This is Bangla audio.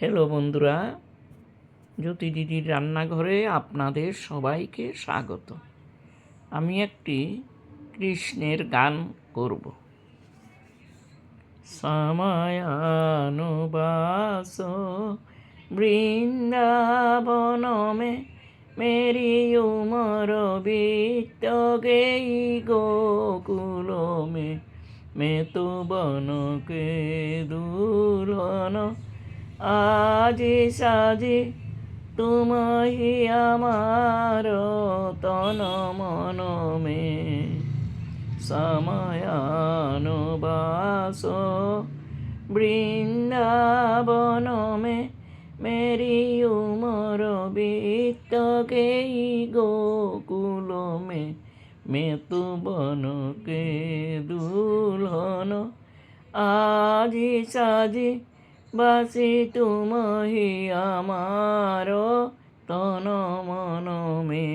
হ্যালো বন্ধুরা, জ্যোতি দিদির রান্নাঘরে আপনাদের সবাইকে স্বাগত। আমি একটি কৃষ্ণের গান করব। সময়ানুবাস বৃন্দাবন মেরি উমর বৃত্ত গেই গোকুল মে তো বনকে দুলহন আজি সাজি তুমহি আমার তন মন মে সময়ানুবাস বৃন্দাবন মেরি উমর বৃত্ত গেই গোকুল মে তু বনকে দুলহন আজি সাজি বাসি তুমহি আমার তন মন মে।